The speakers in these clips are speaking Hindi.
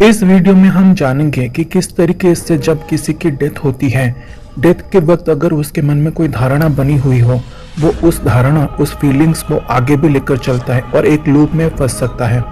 इस वीडियो में हम जानेंगे कि किस तरीके से जब किसी की डेथ होती है, डेथ के वक्त अगर उसके मन में कोई धारणा बनी हुई हो, वो उस धारणा, उस फीलिंग्स को आगे भी लेकर चलता है और एक लूप में फंस सकता है।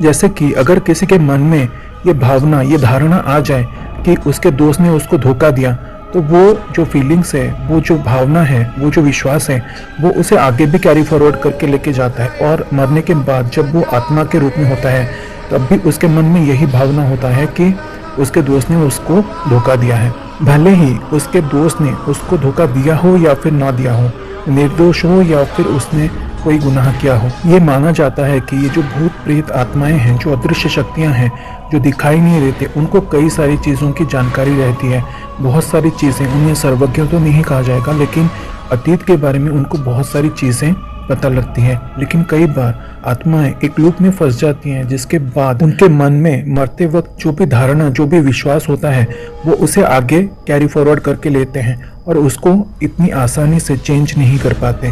जैसे कि अगर किसी के मन में ये भावना, ये धारणा आ जाए कि उसके दोस्त ने उसको धोखा दिया, तो वो जो फीलिंग्स है, वो जो भावना है, वो जो विश्वास है, वो उसे आगे भी कैरी फॉरवर्ड करके लेके जाता है। और मरने के बाद जब वो आत्मा के रूप में होता है, तब भी उसके मन में यही भावना होता है कि उसके दोस्त ने उसको धोखा दिया है। भले ही उसके दोस्त ने उसको धोखा दिया हो या फिर ना दिया हो, निर्दोष हो या फिर उसने कोई गुनाह किया हो, ये माना जाता है कि ये जो भूत प्रेत आत्माएं हैं, जो अदृश्य शक्तियां हैं, जो दिखाई नहीं देते, उनको कई सारी चीज़ों की जानकारी रहती है। बहुत सारी चीज़ें, उन्हें सर्वज्ञ तो नहीं कहा जाएगा, लेकिन अतीत के बारे में उनको बहुत सारी चीज़ें पता लगती है। लेकिन कई बार आत्माएं एक लूप में फंस जाती हैं, जिसके बाद उनके मन में मरते वक्त जो भी धारणा, जो भी विश्वास होता है, वो उसे आगे कैरी फॉरवर्ड करके लेते हैं और उसको इतनी आसानी से चेंज नहीं कर पाते।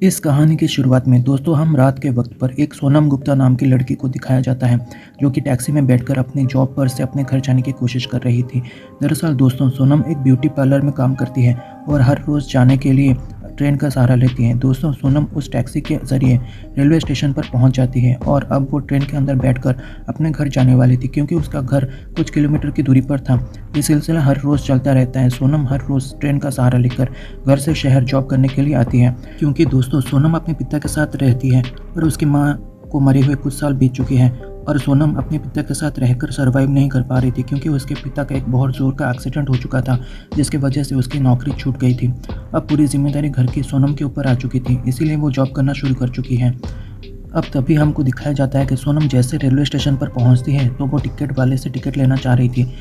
इस कहानी की शुरुआत में दोस्तों हम रात के वक्त पर एक सोनम गुप्ता नाम की लड़की को दिखाया जाता है, जो कि टैक्सी में बैठकर अपनी जॉब पर से अपने घर जाने की कोशिश कर रही थी। दरअसल दोस्तों, सोनम एक ब्यूटी पार्लर में काम करती है और हर रोज़ जाने के लिए ट्रेन का सहारा लेती है। दोस्तों, सोनम उस टैक्सी के ज़रिए रेलवे स्टेशन पर पहुंच जाती है और अब वो ट्रेन के अंदर बैठकर अपने घर जाने वाली थी, क्योंकि उसका घर कुछ किलोमीटर की दूरी पर था। ये सिलसिला हर रोज़ चलता रहता है। सोनम हर रोज़ ट्रेन का सहारा लेकर घर से शहर जॉब करने के लिए आती है, क्योंकि दोस्तों सोनम अपने पिता के साथ रहती है और उसकी माँ को मरे हुए कुछ साल बीत चुके हैं और सोनम अपने पिता के साथ रहकर सर्वाइव नहीं कर पा रही थी, क्योंकि उसके पिता का एक बहुत ज़ोर का एक्सीडेंट हो चुका था, जिसकी वजह से उसकी नौकरी छूट गई थी। अब पूरी जिम्मेदारी घर की सोनम के ऊपर आ चुकी थी, इसीलिए वो जॉब करना शुरू कर चुकी है। अब तभी हमको दिखाया जाता है कि सोनम जैसे रेलवे स्टेशन पर पहुंचती है तो वो टिकट वाले से टिकट लेना चाह रही थी।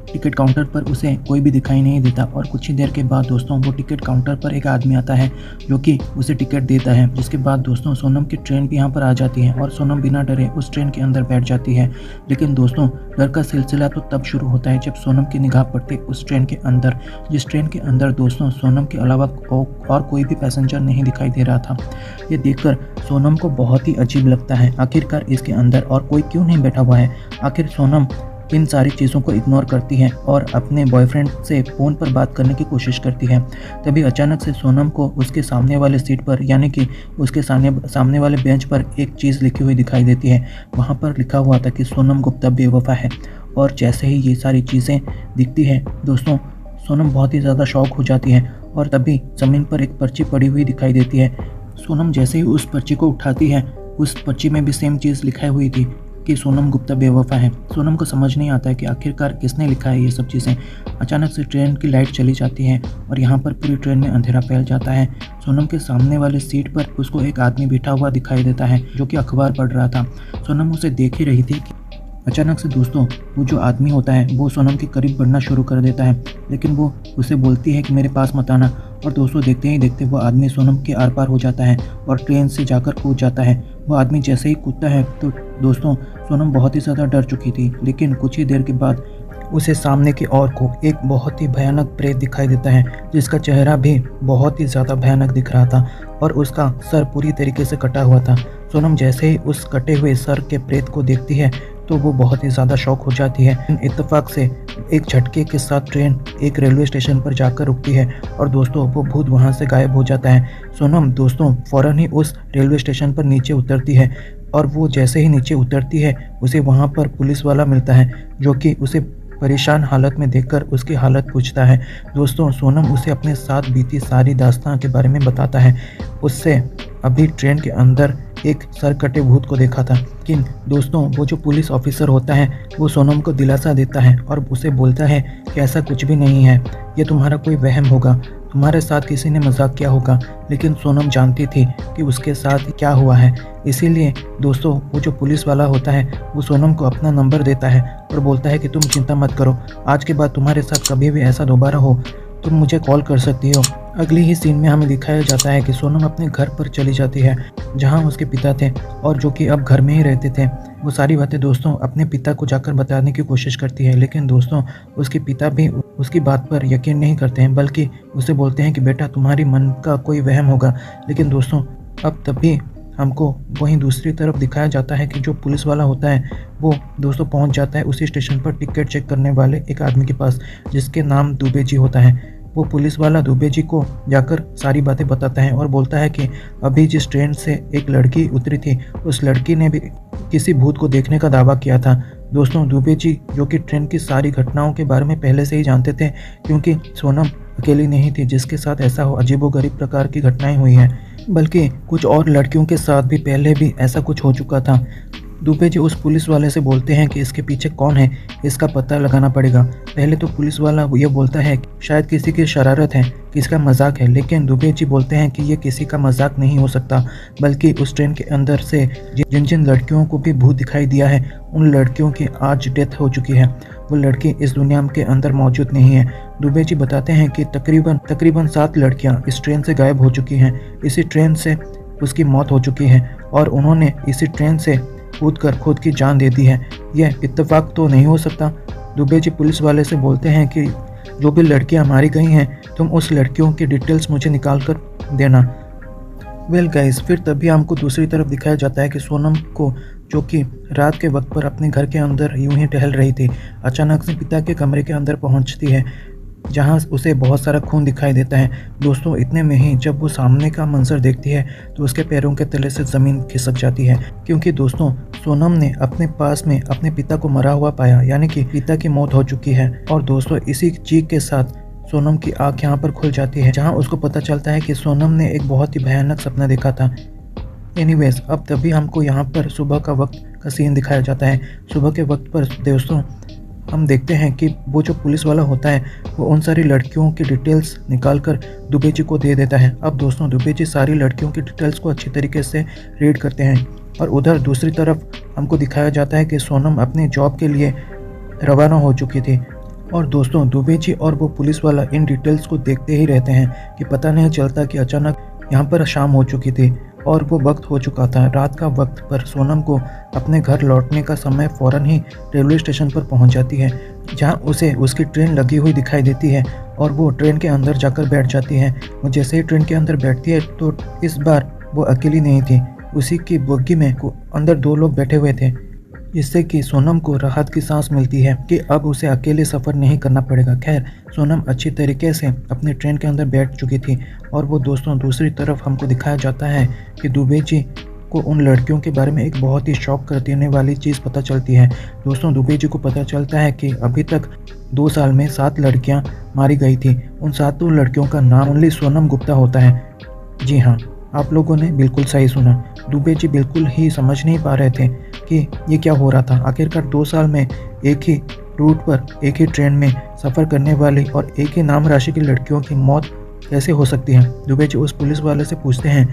टिकट काउंटर पर उसे कोई भी दिखाई नहीं देता और कुछ ही देर के बाद दोस्तों वो टिकट काउंटर पर एक आदमी आता है, जो कि उसे टिकट देता है। जिसके बाद दोस्तों सोनम की ट्रेन भी यहाँ पर आ जाती है और सोनम बिना डरे उस ट्रेन के अंदर बैठ जाती है। लेकिन दोस्तों, डर का सिलसिला तो तब शुरू होता है जब सोनम की निगाह पड़ती है उस ट्रेन के अंदर, जिस ट्रेन के अंदर दोस्तों सोनम के अलावा और कोई भी पैसेंजर नहीं दिखाई दे रहा था। ये देखकर सोनम को बहुत ही अजीब लगता है, आखिरकार इसके अंदर और कोई क्यों नहीं बैठा हुआ है। आखिर सोनम इन सारी चीज़ों को इग्नोर करती है और अपने बॉयफ्रेंड से फ़ोन पर बात करने की कोशिश करती है। तभी अचानक से सोनम को उसके सामने वाले सीट पर, यानी कि उसके सामने वाले बेंच पर एक चीज़ लिखी हुई दिखाई देती है। वहाँ पर लिखा हुआ था कि सोनम गुप्ता बेवफा है। और जैसे ही ये सारी चीज़ें दिखती है दोस्तों, सोनम बहुत ही ज़्यादा शॉक हो जाती है और तभी ज़मीन पर एक पर्ची पड़ी हुई दिखाई देती है। सोनम जैसे ही उस पर्ची को उठाती है, उस पर्ची में भी सेम चीज़ लिखी हुई थी कि सोनम गुप्ता बेवफा है। सोनम को समझ नहीं आता है कि आखिरकार किसने लिखा है ये सब चीज़ें। अचानक से ट्रेन की लाइट चली जाती है और यहाँ पर पूरी ट्रेन में अंधेरा फैल जाता है। सोनम के सामने वाले सीट पर उसको एक आदमी बैठा हुआ दिखाई देता है, जो कि अखबार पढ़ रहा था। सोनम उसे देख ही रही थी कि अचानक से दोस्तों वो जो आदमी होता है वो सोनम के करीब बढ़ना शुरू कर देता है, लेकिन वो उसे बोलती है कि मेरे पास मत आना। और दोस्तों देखते ही देखते वो आदमी सोनम के आर पार हो जाता है और ट्रेन से जाकर कूद जाता है। वो आदमी जैसे ही कूदता है तो दोस्तों सोनम बहुत ही ज़्यादा डर चुकी थी, लेकिन कुछ ही देर के बाद उसे सामने की ओर को एक बहुत ही भयानक प्रेत दिखाई देता है, जिसका चेहरा भी बहुत ही ज़्यादा भयानक दिख रहा था और उसका सर पूरी तरीके से कटा हुआ था। सोनम जैसे ही उस कटे हुए सर के प्रेत को देखती है तो वो बहुत ही ज़्यादा शॉक हो जाती है। इत्तेफाक से एक झटके के साथ ट्रेन एक रेलवे स्टेशन पर जाकर रुकती है और दोस्तों वो भूत वहाँ से गायब हो जाता है। सोनम दोस्तों फ़ौरन ही उस रेलवे स्टेशन पर नीचे उतरती है और वो जैसे ही नीचे उतरती है उसे वहाँ पर पुलिस वाला मिलता है, जो कि उसे परेशान हालत में देखकर उसकी हालत पूछता है। दोस्तों सोनम उसे अपने साथ बीती सारी दास्तां के बारे में बताता है। उससे अभी ट्रेन के अंदर एक सर कटे भूत को देखा था, लेकिन दोस्तों वो जो पुलिस ऑफिसर होता है वो सोनम को दिलासा देता है और उसे बोलता है कि ऐसा कुछ भी नहीं है, ये तुम्हारा कोई वहम होगा, तुम्हारे साथ किसी ने मजाक किया होगा। लेकिन सोनम जानती थी कि उसके साथ क्या हुआ है, इसीलिए दोस्तों वो जो पुलिस वाला होता है वो सोनम को अपना नंबर देता है और बोलता है कि तुम चिंता मत करो, आज के बाद तुम्हारे साथ कभी भी ऐसा दोबारा हो तुम मुझे कॉल कर सकती हो। अगली ही सीन में हमें दिखाया जाता है कि सोनम अपने घर पर चली जाती है, जहां उसके पिता थे और जो कि अब घर में ही रहते थे। वो सारी बातें दोस्तों अपने पिता को जाकर बताने की कोशिश करती है, लेकिन दोस्तों उसके पिता भी उसकी बात पर यकीन नहीं करते हैं, बल्कि उसे बोलते हैं कि बेटा तुम्हारी मन का कोई वहम होगा। लेकिन दोस्तों अब तभी हमको वहीं दूसरी तरफ दिखाया जाता है कि जो पुलिस वाला होता है वो दोस्तों पहुंच जाता है उसी स्टेशन पर टिकट चेक करने वाले एक आदमी के पास, जिसके नाम दुबे जी होता है। वो पुलिस वाला दुबे जी को जाकर सारी बातें बताता है और बोलता है कि अभी जिस ट्रेन से एक लड़की उतरी थी उस लड़की ने भी किसी भूत को देखने का दावा किया था। दोस्तों दुबे जी जो कि ट्रेन की सारी घटनाओं के बारे में पहले से ही जानते थे, क्योंकि सोनम अकेली नहीं थी जिसके साथ ऐसा हो अजीबोगरीब प्रकार की घटनाएं हुई हैं, बल्कि कुछ और लड़कियों के साथ भी पहले भी ऐसा कुछ हो चुका था। दुबे जी उस पुलिस वाले से बोलते हैं कि इसके पीछे कौन है, इसका पता लगाना पड़ेगा। पहले तो पुलिस वाला ये बोलता है कि शायद किसी की शरारत है, किसका मजाक है, लेकिन दुबे जी बोलते हैं कि ये किसी का मजाक नहीं हो सकता, बल्कि उस ट्रेन के अंदर से जिन जिन लड़कियों को भी भूत दिखाई दिया है उन लड़कियों की आज डेथ हो चुकी है। वो लड़की इस दुनिया के अंदर मौजूद नहीं है। दुबे जी बताते हैं कि तकरीबन 7 लड़कियां इस ट्रेन से गायब हो चुकी हैं। इसी ट्रेन से उसकी मौत हो चुकी है और उन्होंने इसी ट्रेन से कूद कर खुद की जान दे दी है। यह इत्तेफाक तो नहीं हो सकता। दुबे जी पुलिस वाले से बोलते हैं कि जो भी लड़कियां मारी गई हैं तुम उस लड़कियों की डिटेल्स मुझे निकाल कर देना। वेल गाइस, फिर तभी हमको दूसरी तरफ दिखाया जाता है कि सोनम को, जो कि रात के वक्त पर अपने घर के अंदर यूं ही टहल रही थी, अचानक से पिता के कमरे के अंदर पहुंचती है जहां उसे बहुत सारा खून दिखाई देता है। दोस्तों इतने में ही जब वो सामने का मंजर देखती है तो उसके पैरों के तले से ज़मीन खिसक जाती है, क्योंकि दोस्तों सोनम ने अपने पास में अपने पिता को मरा हुआ पाया, यानी कि पिता की मौत हो चुकी है। और दोस्तों इसी चीख के साथ सोनम की आँख यहाँ पर खुल जाती है, जहाँ उसको पता चलता है कि सोनम ने एक बहुत ही भयानक सपना देखा था। एनीवेज, अब तभी हमको यहाँ पर सुबह का वक्त का सीन दिखाया जाता है। सुबह के वक्त पर दोस्तों हम देखते हैं कि वो जो पुलिस वाला होता है वो उन सारी लड़कियों की डिटेल्स निकाल कर दुबे जी को दे देता है। अब दोस्तों दुबे जी सारी लड़कियों की डिटेल्स को अच्छी तरीके से रीड करते हैं और उधर दूसरी तरफ हमको दिखाया जाता है कि सोनम अपने जॉब के लिए रवाना हो चुकी थी। और दोस्तों दुबे जी और वो पुलिस वाला इन डिटेल्स को देखते ही रहते हैं कि पता नहीं चलता कि अचानक यहाँ पर शाम हो चुकी थी और वो वक्त हो चुका था रात का वक्त पर सोनम को अपने घर लौटने का समय फ़ौरन ही रेलवे स्टेशन पर पहुंच जाती है, जहां उसे उसकी ट्रेन लगी हुई दिखाई देती है और वो ट्रेन के अंदर जाकर बैठ जाती है। वो जैसे ही ट्रेन के अंदर बैठती है तो इस बार वो अकेली नहीं थी, उसी की बोगी में अंदर 2 लोग बैठे हुए थे, जिससे कि सोनम को राहत की सांस मिलती है कि अब उसे अकेले सफ़र नहीं करना पड़ेगा। खैर सोनम अच्छी तरीके से अपनी ट्रेन के अंदर बैठ चुकी थी और वो दोस्तों दूसरी तरफ हमको दिखाया जाता है कि दुबे जी को उन लड़कियों के बारे में एक बहुत ही शॉक कर देने वाली चीज़ पता चलती है। दोस्तों दुबे जी को पता चलता है कि अभी तक 2 साल में 7 लड़कियां मारी गई थी। उन 7 लड़कियों का नाम ओनली सोनम गुप्ता होता है। जी हाँ, आप लोगों ने बिल्कुल सही सुना। दुबे जी बिल्कुल ही समझ नहीं पा रहे थे कि ये क्या हो रहा था। आखिरकार 2 साल में एक ही रूट पर एक ही ट्रेन में सफ़र करने वाली और एक ही नाम राशि की लड़कियों की मौत कैसे हो सकती है। दुबे जी उस पुलिस वाले से पूछते हैं,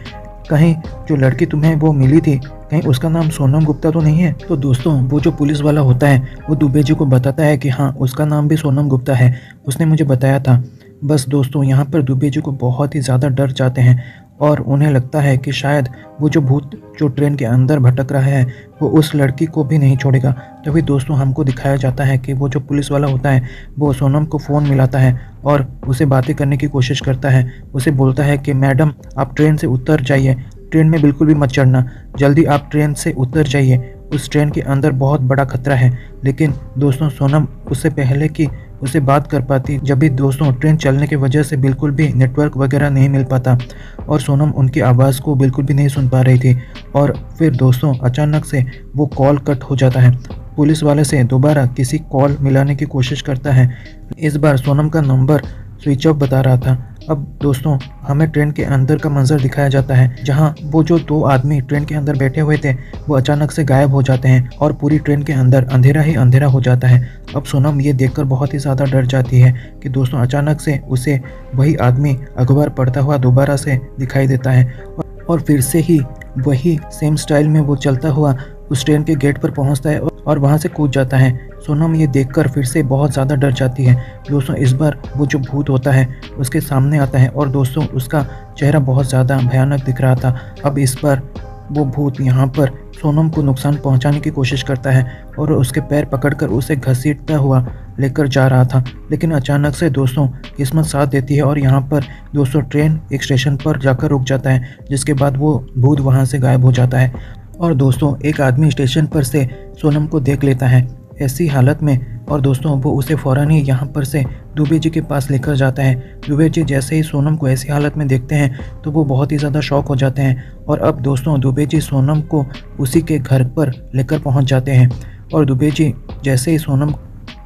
कहीं जो लड़की तुम्हें वो मिली थी कहीं उसका नाम सोनम गुप्ता तो नहीं है? तो दोस्तों वो जो पुलिस वाला होता है वो दुबे जी को बताता है कि हाँ उसका नाम भी सोनम गुप्ता है, उसने मुझे बताया था। बस दोस्तों यहाँ पर दुबे जी को बहुत ही ज़्यादा डर जाते हैं और उन्हें लगता है कि शायद वो जो भूत जो ट्रेन के अंदर भटक रहा है वो उस लड़की को भी नहीं छोड़ेगा। तभी दोस्तों हमको दिखाया जाता है कि वो जो पुलिस वाला होता है वो सोनम को फ़ोन मिलाता है और उसे बातें करने की कोशिश करता है। उसे बोलता है कि मैडम आप ट्रेन से उतर जाइए, ट्रेन में बिल्कुल भी मत चढ़ना, जल्दी आप ट्रेन से उतर जाइए, उस ट्रेन के अंदर बहुत बड़ा खतरा है। लेकिन दोस्तों सोनम उससे पहले कि उसे बात कर पाती, जब भी दोस्तों ट्रेन चलने की वजह से बिल्कुल भी नेटवर्क वगैरह नहीं मिल पाता और सोनम उनकी आवाज़ को बिल्कुल भी नहीं सुन पा रही थी। और फिर दोस्तों अचानक से वो कॉल कट हो जाता है। पुलिस वाले से दोबारा किसी कॉल मिलाने की कोशिश करता है। इस बार सोनम का नंबर स्विच ऑफ बता रहा था। अब दोस्तों हमें ट्रेन के अंदर का मंजर दिखाया जाता है, जहां वो जो 2 आदमी ट्रेन के अंदर बैठे हुए थे वो अचानक से गायब हो जाते हैं और पूरी ट्रेन के अंदर अंधेरा ही अंधेरा हो जाता है। अब सोनम ये देखकर बहुत ही ज़्यादा डर जाती है कि दोस्तों अचानक से उसे वही आदमी अखबार पढ़ता हुआ दोबारा से दिखाई देता है और फिर से ही वही सेम स्टाइल में वो चलता हुआ उस ट्रेन के गेट पर पहुंचता है और वहां से कूद जाता है। सोनम ये देखकर फिर से बहुत ज़्यादा डर जाती है। दोस्तों इस बार वो जो भूत होता है उसके सामने आता है और दोस्तों उसका चेहरा बहुत ज़्यादा भयानक दिख रहा था। अब इस बार वो भूत यहाँ पर सोनम को नुकसान पहुँचाने की कोशिश करता है और उसके पैर पकड़कर उसे घसीटता हुआ लेकर जा रहा था। लेकिन अचानक से दोस्तों किस्मत साथ देती है और यहाँ पर दोस्तों ट्रेन एक स्टेशन पर जाकर रुक जाता है, जिसके बाद वो भूत वहाँ से गायब हो जाता है। और दोस्तों एक आदमी स्टेशन पर से सोनम को देख लेता है ऐसी हालत में, और दोस्तों वो उसे फ़ौरन ही यहाँ पर से दुबे जी के पास लेकर जाता है। दुबे जी जैसे ही सोनम को ऐसी हालत में देखते हैं तो वो बहुत ही ज़्यादा शॉक हो जाते हैं। और अब दोस्तों दुबे जी सोनम को उसी के घर पर लेकर पहुँच जाते हैं। और दुबे जी जैसे ही सोनम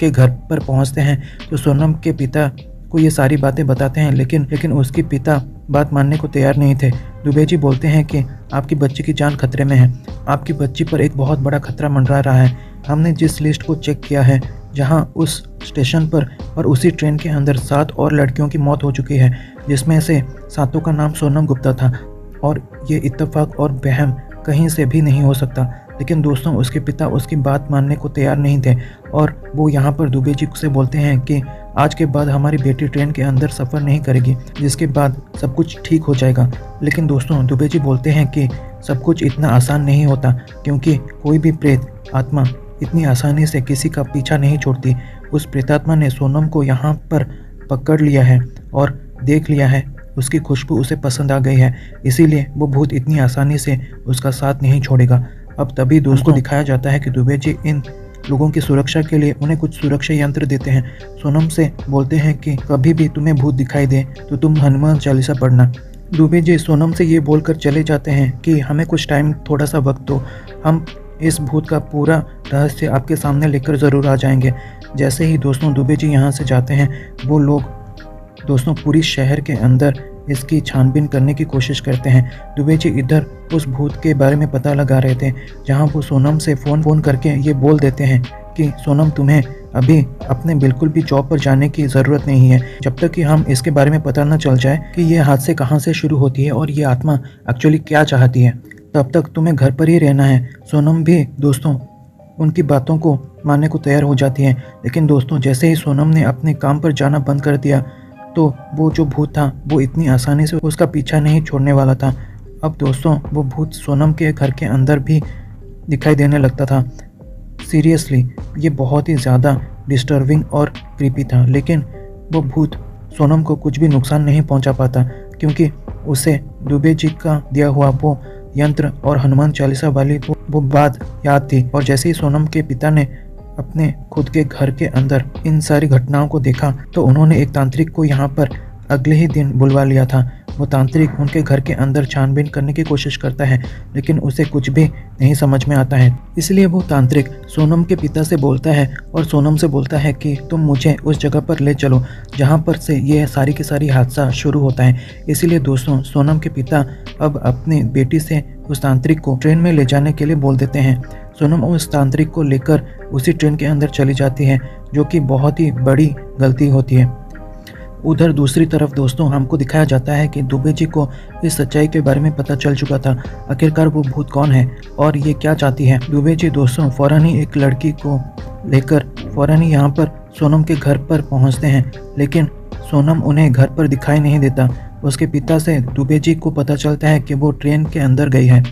के घर पर पहुँचते हैं तो सोनम के पिता को ये सारी बातें बताते हैं, लेकिन उसके पिता बात मानने को तैयार नहीं थे। दुबे जी बोलते हैं कि आपकी बच्ची की जान खतरे में है, आपकी बच्ची पर एक बहुत बड़ा खतरा मंडरा रहा है। हमने जिस लिस्ट को चेक किया है जहां उस स्टेशन पर और उसी ट्रेन के अंदर 7 और लड़कियों की मौत हो चुकी है, जिसमें से 7 का नाम सोनम गुप्ता था। और ये इत्तेफाक और वहम कहीं से भी नहीं हो सकता। लेकिन दोस्तों उसके पिता उसकी बात मानने को तैयार नहीं थे और वो यहाँ पर दुबे जी से बोलते हैं कि आज के बाद हमारी बेटी ट्रेन के अंदर सफ़र नहीं करेगी, जिसके बाद सब कुछ ठीक हो जाएगा। लेकिन दोस्तों दुबे जी बोलते हैं कि सब कुछ इतना आसान नहीं होता, क्योंकि कोई भी प्रेत आत्मा इतनी आसानी से किसी का पीछा नहीं छोड़ती। उस प्रेतात्मा ने सोनम को यहाँ पर पकड़ लिया है और देख लिया है, उसकी खुशबू उसे पसंद आ गई है, इसीलिए वो भूत इतनी आसानी से उसका साथ नहीं छोड़ेगा। अब तभी दोस्तों दिखाया जाता है कि दुबे जी इन लोगों की सुरक्षा के लिए उन्हें कुछ सुरक्षा यंत्र देते हैं। सोनम से बोलते हैं कि कभी भी तुम्हें भूत दिखाई दे तो तुम हनुमान चालीसा पढ़ना। दुबे जी सोनम से ये बोलकर चले जाते हैं कि हमें कुछ टाइम, थोड़ा सा वक्त दो, हम इस भूत का पूरा रहस्य आपके सामने लेकर ज़रूर आ जाएंगे। जैसे ही दोस्तों दुबे जी यहाँ से जाते हैं, वो लोग दोस्तों पूरी शहर के अंदर इसकी छानबीन करने की कोशिश करते हैं। दुबे जी इधर उस भूत के बारे में पता लगा रहे थे, जहाँ वो सोनम से फ़ोन करके ये बोल देते हैं कि सोनम तुम्हें अभी अपने बिल्कुल भी जॉब पर जाने की ज़रूरत नहीं है, जब तक कि हम इसके बारे में पता न चल जाए कि ये हादसे कहाँ से शुरू होती है और ये आत्मा एक्चुअली क्या चाहती है, तब तक तुम्हें घर पर ही रहना है। सोनम भी दोस्तों उनकी बातों को मानने को तैयार हो जाती है। लेकिन दोस्तों जैसे ही सोनम ने अपने काम पर जाना बंद कर दिया तो वो जो भूत था वो इतनी आसानी से उसका पीछा नहीं छोड़ने वाला था। अब दोस्तों वो भूत सोनम के घर के अंदर भी दिखाई देने लगता था। सीरियसली ये बहुत ही ज़्यादा डिस्टर्बिंग और क्रीपी था। लेकिन वो भूत सोनम को कुछ भी नुकसान नहीं पहुंचा पाता, क्योंकि उसे दुबे जी का दिया हुआ वो यंत्र और हनुमान चालीसा वाली वो बात याद थी। और जैसे ही सोनम के पिता ने अपने खुद के घर के अंदर इन सारी घटनाओं को देखा तो उन्होंने एक तांत्रिक को यहाँ पर अगले ही दिन बुलवा लिया था। वो तांत्रिक उनके घर के अंदर छानबीन करने की कोशिश करता है, लेकिन उसे कुछ भी नहीं समझ में आता है। इसलिए वो तांत्रिक सोनम के पिता से बोलता है और सोनम से बोलता है कि तुम मुझे उस जगह पर ले चलो जहाँ पर से ये सारी की सारी हादसा शुरू होता है। इसीलिए दोस्तों सोनम के पिता अब अपनी बेटी से उस तांत्रिक को ट्रेन में ले जाने के लिए बोल देते हैं। सोनम उस तांत्रिक को लेकर उसी ट्रेन के अंदर चली जाती है, जो कि बहुत ही बड़ी गलती होती है। उधर दूसरी तरफ दोस्तों हमको दिखाया जाता है कि दुबे जी को इस सच्चाई के बारे में पता चल चुका था, आखिरकार वो भूत कौन है और ये क्या चाहती है। दुबे जी दोस्तों फ़ौरन ही एक लड़की को लेकर फ़ौरन ही यहाँ पर सोनम के घर पर पहुँचते हैं, लेकिन सोनम उन्हें घर पर दिखाई नहीं देता। उसके पिता से दुबे जी को पता चलता है कि वो ट्रेन के अंदर गई है।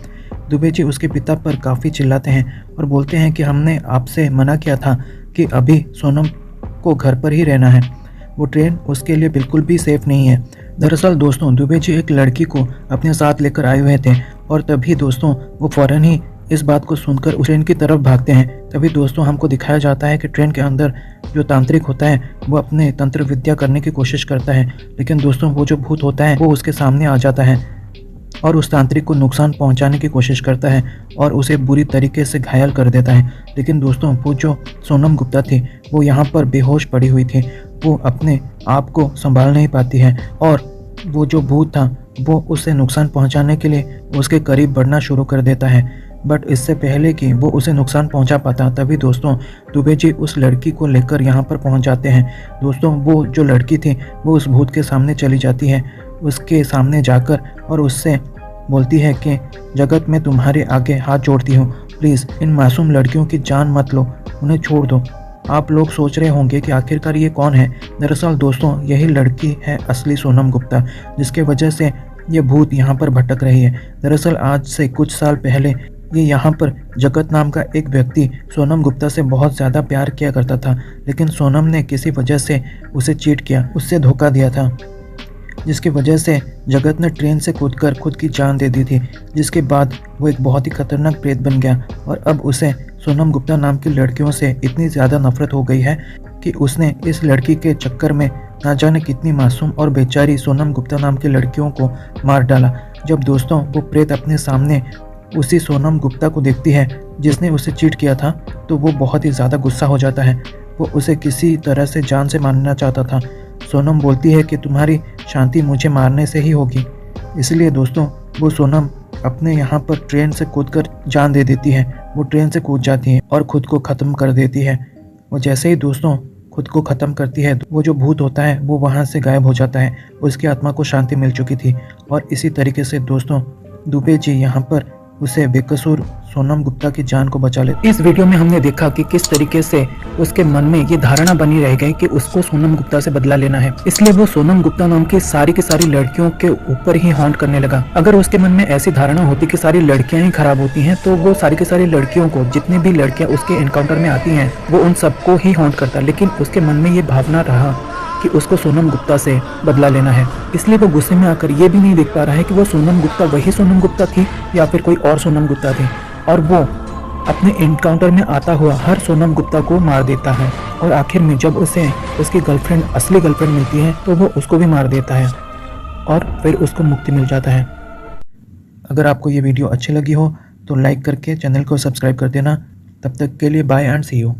दुबे जी उसके पिता पर काफ़ी चिल्लाते हैं और बोलते हैं कि हमने आपसे मना किया था कि अभी सोनम को घर पर ही रहना है, वो ट्रेन उसके लिए बिल्कुल भी सेफ़ नहीं है। दरअसल दोस्तों दुबे जी एक लड़की को अपने साथ लेकर आए हुए थे और तभी दोस्तों वो फ़ौरन ही इस बात को सुनकर उस ट्रेन की तरफ भागते हैं। तभी दोस्तों हमको दिखाया जाता है कि ट्रेन के अंदर जो तांत्रिक होता है वो अपने तंत्र विद्या करने की कोशिश करता है, लेकिन दोस्तों वो जो भूत होता है वो उसके सामने आ जाता है और उस तांत्रिक को नुकसान पहुंचाने की कोशिश करता है और उसे बुरी तरीके से घायल कर देता है। लेकिन दोस्तों वो जो सोनम गुप्ता थी वो यहाँ पर बेहोश पड़ी हुई थी, वो अपने आप को संभाल नहीं पाती है और वो जो भूत था वो उसे नुकसान पहुंचाने के लिए उसके करीब बढ़ना शुरू कर देता है। बट इससे पहले कि वो उसे नुकसान पहुंचा पाता तभी दोस्तों दुबे जी उस लड़की को लेकर यहाँ पर पहुंच जाते हैं। दोस्तों वो जो लड़की थी वो उस भूत के सामने चली जाती है, उसके सामने जाकर और उससे बोलती है कि जगत में तुम्हारे आगे हाथ जोड़ती हूँ, प्लीज़ इन मासूम लड़कियों की जान मत लो, उन्हें छोड़ दो। आप लोग सोच रहे होंगे कि आखिरकार ये कौन है। दरअसल दोस्तों यही लड़की है असली सोनम गुप्ता, जिसके वजह से ये भूत यहाँ पर भटक रही है। दरअसल आज से कुछ साल पहले ये यहाँ पर जगत नाम का एक व्यक्ति सोनम गुप्ता से बहुत ज़्यादा प्यार किया करता था, लेकिन सोनम ने किसी वजह से उसे चीट किया, उससे धोखा दिया था, जिसकी वजह से जगत ने ट्रेन से कूदकर खुद की जान दे दी थी, जिसके बाद वो एक बहुत ही खतरनाक प्रेत बन गया और अब उसे सोनम गुप्ता नाम की लड़कियों से इतनी ज़्यादा नफरत हो गई है कि उसने इस लड़की के चक्कर में ना जाने कितनी मासूम और बेचारी सोनम गुप्ता नाम की लड़कियों को मार डाला। जब दोस्तों वो प्रेत अपने सामने उसी सोनम गुप्ता को देखती है जिसने उसे चीट किया था, तो वो बहुत ही ज़्यादा गुस्सा हो जाता है। वो उसे किसी तरह से जान से मारना चाहता था। सोनम बोलती है कि तुम्हारी शांति मुझे मारने से ही होगी। इसलिए दोस्तों वो सोनम अपने यहाँ पर ट्रेन से कूदकर जान दे देती है। वो ट्रेन से कूद जाती है और खुद को ख़त्म कर देती है। वो जैसे ही दोस्तों खुद को ख़त्म करती है, वो जो भूत होता है वो वहाँ से गायब हो जाता है। उसकी आत्मा को शांति मिल चुकी थी और इसी तरीके से दोस्तों दुबे जी यहाँ पर उसे बेकसूर सोनम गुप्ता की जान को बचा लेते। इस वीडियो में हमने देखा कि किस तरीके से उसके मन में ये धारणा बनी रह गई कि उसको सोनम गुप्ता से बदला लेना है, इसलिए वो सोनम गुप्ता नाम की सारी लड़कियों के ऊपर ही हॉन्ट करने लगा। अगर उसके मन में ऐसी धारणा होती कि सारी लड़कियां ही खराब होती हैं, तो वो सारी की सारी लड़कियों को, जितनी भी लड़कियां उसके एनकाउंटर में आती हैं, वो उन सबको ही हॉन्ट करता। लेकिन उसके मन में ये भावना रहा कि उसको सोनम गुप्ता से बदला लेना है, इसलिए वो गुस्से में आकर ये भी नहीं देख पा रहा है कि वो सोनम गुप्ता वही सोनम गुप्ता थी या फिर कोई और सोनम गुप्ता थी, और वो अपने एनकाउंटर में आता हुआ हर सोनम गुप्ता को मार देता है। और आखिर में जब उसे उसकी गर्लफ्रेंड, असली गर्लफ्रेंड मिलती है, तो वो उसको भी मार देता है और फिर उसको मुक्ति मिल जाता है। अगर आपको ये वीडियो अच्छी लगी हो तो लाइक करके चैनल को सब्सक्राइब कर देना। तब तक के लिए बाय एंड सी यू।